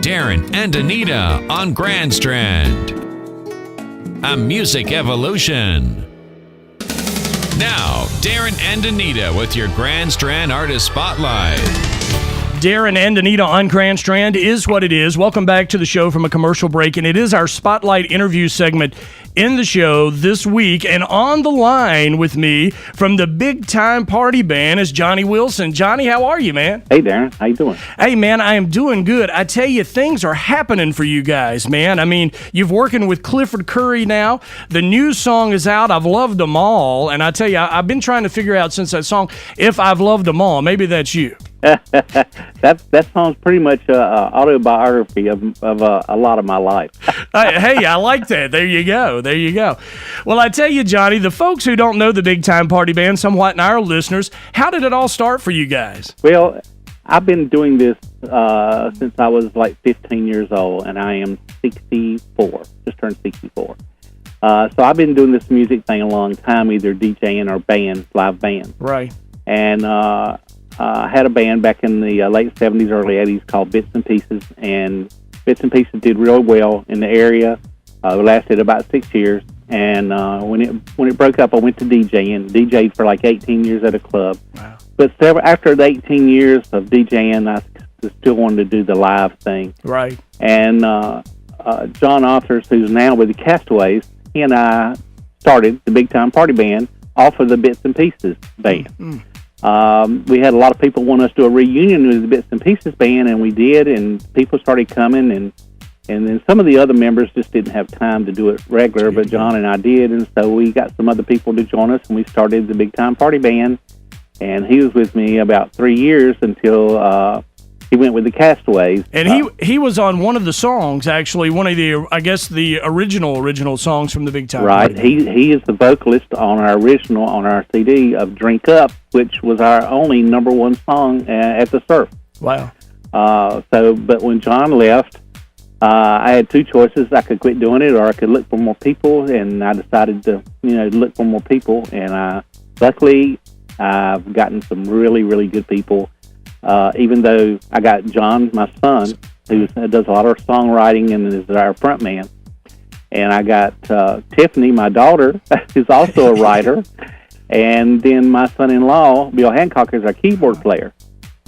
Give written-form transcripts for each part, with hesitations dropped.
Darin and Anita on Grand Strand. A music evolution. Now, Darin and Anita with your Grand Strand Artist Spotlight. Darin and Anita on Grand Strand is what it is. Welcome back to the show from a commercial break, and it is our Spotlight interview segment in the show this week. And on the line with me from the BigTime Party Band is Johnny Willson. Johnny, how are you, man? Hey, Darin. How you doing? Hey, man, I am doing good. I tell you, things are happening for you guys, man. I mean, you've working with Clifford Curry now. The new song is out. I've loved them all. And I tell you, I've been trying to figure out since that song if I've loved them all. Maybe that's you. that song's pretty much autobiography of a lot of my life. Hey, I like that. There you go. There you go. Well, I tell you, Johnny, the folks who don't know the BigTime Party Band somewhat and our listeners, how did it all start for you guys? Well, I've been doing this since I was like 15 years old, and I am 64. Just turned 64. So I've been doing this music thing a long time, either DJing or live band. Right. And I had a band back in the late 70s, early 80s called Bits and Pieces, and Bits and Pieces did real well in the area. It lasted about 6 years, and when it broke up, I went to DJing. DJed for like 18 years at a club. Wow. But after the 18 years of DJing, I still wanted to do the live thing. Right. And John Authors, who's now with the Castaways, he and I started the BigTime Party Band off of the Bits and Pieces band. Mm-hmm. We had a lot of people want us to do a reunion with the Bits and Pieces band, and we did, and people started coming, and then some of the other members just didn't have time to do it regular, but John and I did, and so we got some other people to join us, and we started the BigTime Party Band, and he was with me about 3 years until he went with the Castaways. And he was on one of the songs, actually, one of the, I guess, the original songs from the BigTime Right. Party Band. He is the vocalist on our CD of Drink Up, which was our only number one song at the Surf. Wow. But when John left, I had two choices. I could quit doing it, or I could look for more people, and I decided to, look for more people. And luckily, I've gotten some really, really good people. Even though I got John, my son, who does a lot of songwriting and is our front man. And I got Tiffany, my daughter, who's also a writer. And then my son-in-law, Bill Hancock, is our keyboard player.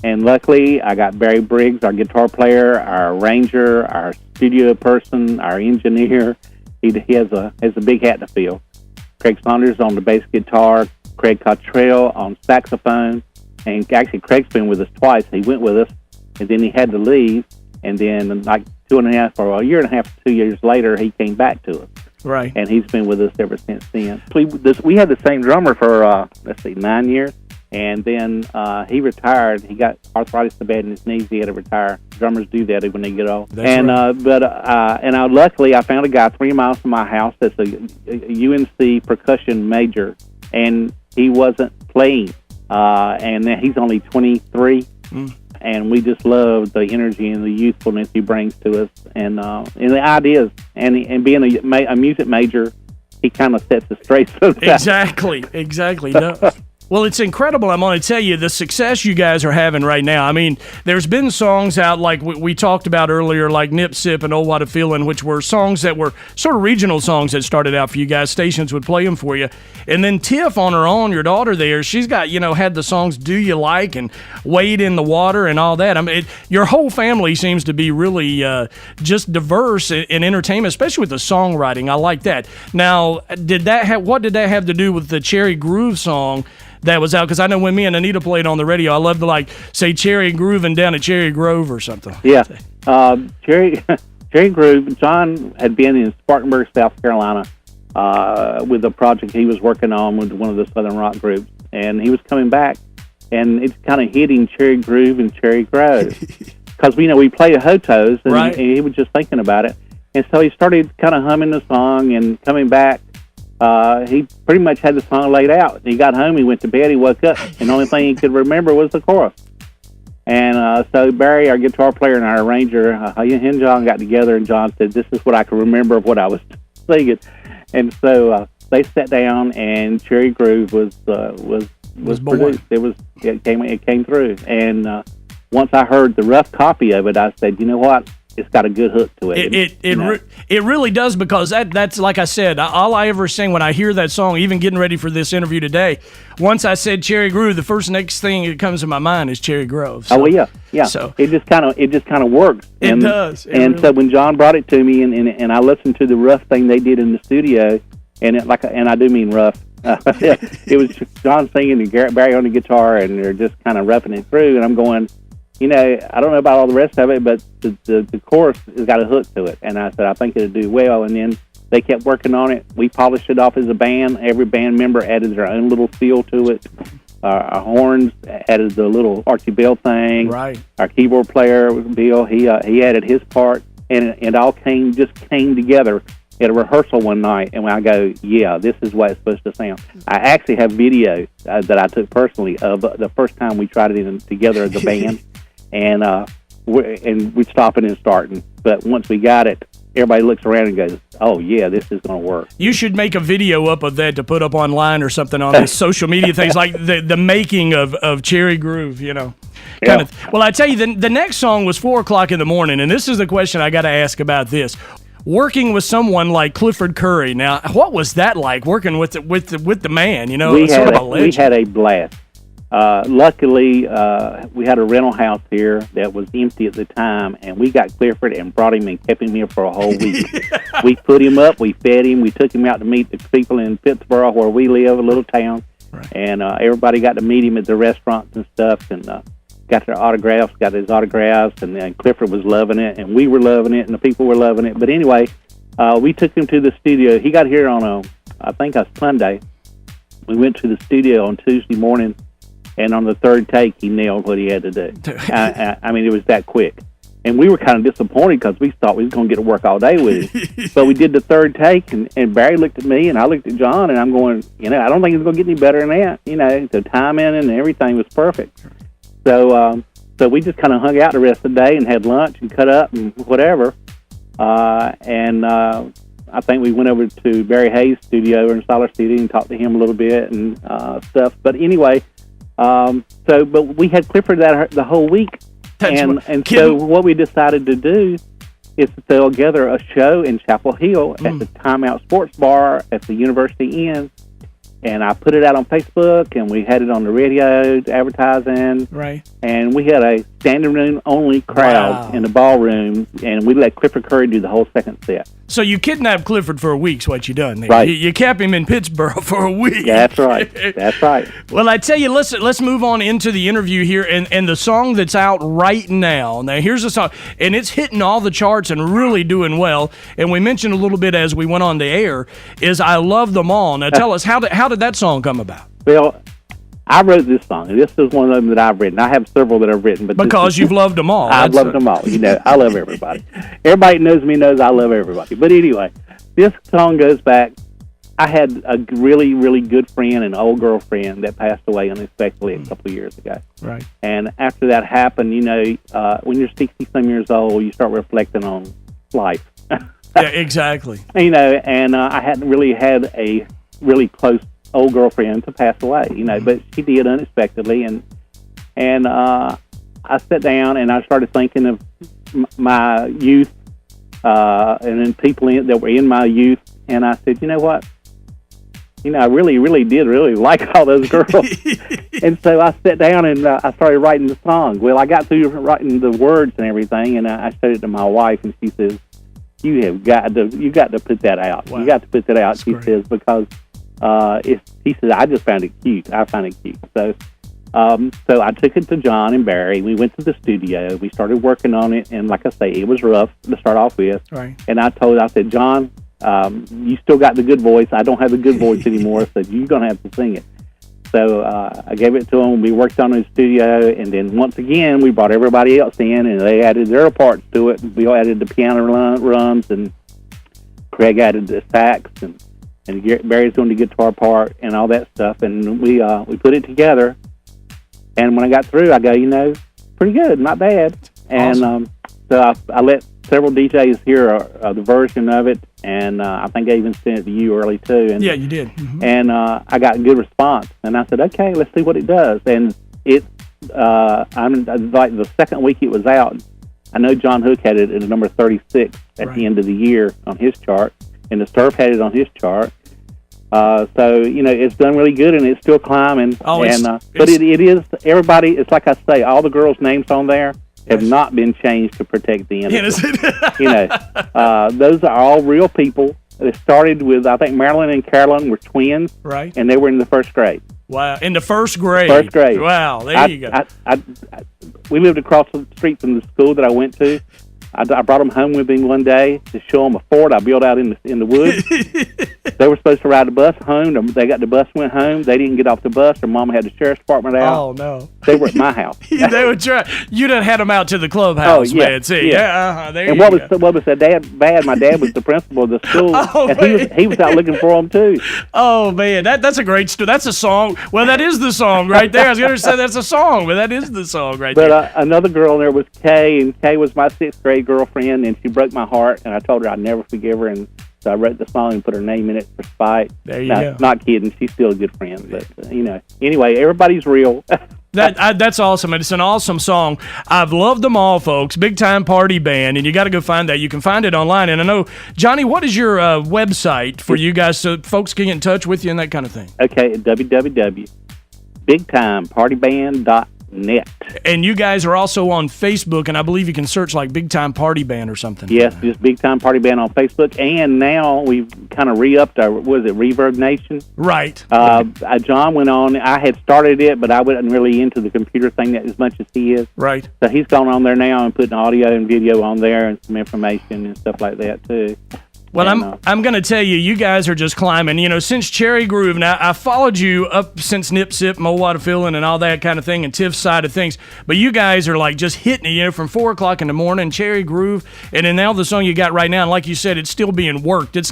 And luckily, I got Barry Briggs, our guitar player, our arranger, our studio person, our engineer. He has a big hat to fill. Craig Saunders on the bass guitar, Craig Cottrell on saxophone. And actually, Craig's been with us twice. He went with us, and then he had to leave. And then, like a year and a half, 2 years later, he came back to us. Right. And he's been with us ever since then. We had the same drummer for 9 years, and then he retired. He got arthritis so bad in his knees, he had to retire. Drummers do that when they get old. That's right. Luckily, I found a guy 3 miles from my house that's a UNC percussion major, and he wasn't playing. And he's only 23, and we just love the energy and the youthfulness he brings to us, and the ideas, and being a music major, he kind of sets us straight sometimes. Exactly. No. Well, it's incredible. I'm going to tell you the success you guys are having right now. I mean, there's been songs out like we talked about earlier, like Nip Sip and Oh What a Feeling, which were songs that were sort of regional songs that started out for you guys. Stations would play them for you. And then Tiff on her own, your daughter there, she's got, had the songs Do You Like and Wade in the Water and all that. I mean, your whole family seems to be really just diverse in entertainment, especially with the songwriting. I like that. Now, what did that have to do with the Cherry Groove song that was out? Because I know when me and Anita played on the radio, I loved to say Cherry Grooving down at Cherry Grove or something. Yeah. Cherry Groove, John had been in Spartanburg, South Carolina with a project he was working on with one of the Southern rock groups. And he was coming back, and it's kind of hitting Cherry Groove and Cherry Grove. Because, we play a Hotos, and right. he was just thinking about it. And so he started kind of humming the song and coming back. He pretty much had the song laid out. He got home, he went to bed, he woke up, and the only thing he could remember was the chorus. And so Barry, our guitar player, and our arranger, he and John got together, and John said, "This is what I can remember of what I was singing." And so they sat down, and Cherry Groove was produced. It came through. And once I heard the rough copy of it, I said, "You know what? it's got a good hook to it. It really does, because that's like I said, all I ever sing when I hear that song, even getting ready for this interview today, once I said Cherry Grove, the next thing that comes to my mind is Cherry Grove. So, yeah. So it just kind of works. It does. So when John brought it to me, and I listened to the rough thing they did in the studio, and I do mean rough. It was John singing and Garrett Barry on the guitar, and they're just kind of roughing it through, and I'm going, I don't know about all the rest of it, but the chorus has got a hook to it. And I said, I think it'll do well. And then they kept working on it. We polished it off as a band. Every band member added their own little feel to it. Our horns added the little Archie Bell thing. Right. Our keyboard player, Bill, he added his part. And it all came together at a rehearsal one night. And when I go, yeah, this is what it's supposed to sound. I actually have video that I took personally of the first time we tried it together as a band. And we're stopping and starting. But once we got it, everybody looks around and goes, oh, yeah, this is going to work. You should make a video up of that to put up online or something on these social media things, like the making of Cherry Grove, Well, I tell you, the next song was 4 o'clock in the morning, and this is the question I got to ask about this. Working with someone like Clifford Curry. Now, what was that like, working with the man, We had a blast. Luckily, we had a rental house here that was empty at the time, and we got Clifford and brought him and kept him here for a whole week. We put him up, we fed him, we took him out to meet the people in Pittsburgh where we live, a little town, and everybody got to meet him at the restaurants and stuff, and got their autographs, got his autographs, and Clifford was loving it, and we were loving it, and the people were loving it. But anyway, we took him to the studio. He got here on I think it was Sunday. We went to the studio on Tuesday morning, and on the third take, he nailed what he had to do. I mean, it was that quick. And we were kind of disappointed because we thought we was going to get to work all day with him. But we did the third take, and Barry looked at me, and I looked at John, and I'm going, I don't think it's going to get any better than that. The timing and everything was perfect. So we just kind of hung out the rest of the day and had lunch and cut up and whatever. And I think we went over to Barry Hayes' studio in Solar City and talked to him a little bit and stuff. But anyway, but we had Clifford the whole week, so what we decided to do is to throw together a show in Chapel Hill at the Time Out Sports Bar at the University Inn, and I put it out on Facebook, and we had it on the radio advertising, right? And we had a standing room only crowd in the ballroom, and we let Clifford Curry do the whole second set. So you kidnapped Clifford for a week's what you done there. Right. You kept him in Pittsburgh for a week. That's right. That's right. Well, I tell you, let's move on into the interview here, and the song that's out right now. Now, here's the song, and it's hitting all the charts and really doing well. And we mentioned a little bit as we went on the air, is I Love Them All. Now, tell us, how did that song come about? Well, I wrote this song, and this is one of them that I've written. I have several that I've written. But because you've loved them all. I've loved them all. I love everybody. Everybody who knows me knows I love everybody. But anyway, this song goes back. I had a really, really good friend, an old girlfriend that passed away unexpectedly a couple of years ago. Right. And after that happened, when you're 60-some years old, you start reflecting on life. Yeah, exactly. And I hadn't really had a really close old girlfriend to pass away, but she did unexpectedly, and I sat down and I started thinking of my youth, and then people that were in my youth, and I said, you know what, I really, really did really like all those girls, and so I sat down and I started writing the song. Well, I got through writing the words and everything, and I showed it to my wife, and she says, you got to put that out. Wow. You got to put that out. That's she great. Says, because he said, I just found it cute. I found it cute. So I took it to John and Barry. We went to the studio. We started working on it. And like I say, it was rough to start off with. Right. And I said, John, you still got the good voice. I don't have the good voice anymore. So you're going to have to sing it. So I gave it to him. We worked on it in the studio. And then once again, we brought everybody else in, and they added their parts to it. We all added the piano runs, and Craig added the sax, and Barry's doing the guitar part and all that stuff, and we put it together. And when I got through, I go, pretty good, not bad. And awesome. So I let several DJs hear the version of it, and I think I even sent it to you early too. And, yeah, you did. Mm-hmm. And I got a good response, and I said, okay, let's see what it does. And it, I'm like the second week it was out, I know John Hook had it at number 36 at the end of the year on his chart, and the Surf had it on his chart. So, it's done really good, and it's still climbing. Oh, but it is, everybody, it's like I say, all the girls' names on there have not been changed to protect the innocent. Those are all real people. It started with, I think Marilyn and Carolyn were twins. Right. And they were in the first grade. Wow. In the first grade. First grade. Wow. There you go. We lived across the street from the school that I went to. I brought them home with me one day to show them a fort I built out in the woods. They were supposed to ride the bus home. They got the bus, went home. They didn't get off the bus. Their mama had the sheriff's department out. Oh, no. They were at my house. They would try. You done had them out to the clubhouse, man. See, there and you what go. Was that bad? My dad was the principal of the school, and he was out looking for them too. Oh man, that's a great story. That's a song. Well, that is the song right there. I was going to say that's a song, but that is the song right there. But another girl in there was Kay, and Kay was my 6th grade girlfriend, and she broke my heart, and I told her I'd never forgive her, and so I wrote the song and put her name in it for spite. There you go. Not kidding. She's still a good friend. But, anyway, everybody's real. That's awesome. It's an awesome song. I've loved them all, folks. Big Time Party Band, and you got to go find that. You can find it online. And I know, Johnny, what is your website for you guys so folks can get in touch with you and that kind of thing? Okay, www.bigtimepartyband.net. And you guys are also on Facebook, and I believe you can search like Big Time Party Band or something. Yes, just Big Time Party Band on Facebook, and now we've kind of re-upped our, Reverb Nation? Right. John went on. I had started it, but I wasn't really into the computer thing as much as he is. Right. So he's gone on there now and putting audio and video on there and some information and stuff like that too. Well, I'm going to tell you, you guys are just climbing. Since Cherry Groove, now I followed you up since Nip Sip, Mo Water Feeling, and all that kind of thing, and Tiff's side of things. But you guys are like just hitting it, from 4 o'clock in the morning, Cherry Groove, and then now the song you got right now, and like you said, it's still being worked. It's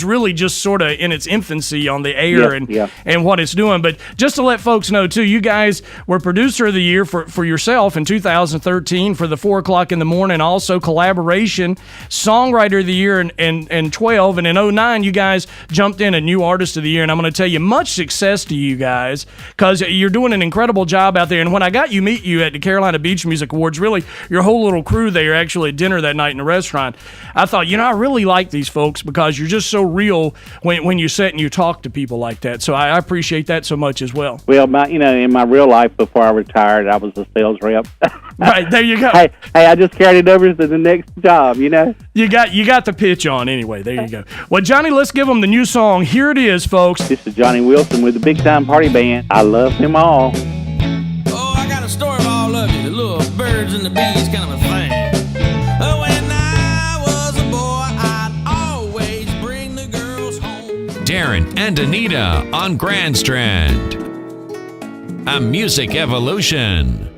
really just sort of in its infancy on the air and what it's doing. But just to let folks know too, you guys were producer of the year for yourself in 2013 for the 4 o'clock in the morning, also collaboration, songwriter of the year in 12, and in 09 you guys jumped in a new artist of the year, and I'm going to tell you, much success to you guys, because you're doing an incredible job out there. And when I got meet you at the Carolina Beach Music Awards, really your whole little crew there actually at dinner that night in the restaurant, I thought, I really like these folks because you're just so real when you sit and you talk to people like that. So I appreciate that so much as well. Well, in my real life before I retired, I was a sales rep. Right, there you go. Hey, I just carried it over to the next job, You got the pitch on anyway. There you go. Well, Johnny, let's give them the new song. Here it is, folks. This is Johnny Willson with the Big Time Party Band. I love them all. Oh, I got a story of all of you. The little birds and the bees kind of a thing. Oh, when I was a boy, I'd always bring the girls home. Darin and Anita on Grand Strand. A music evolution.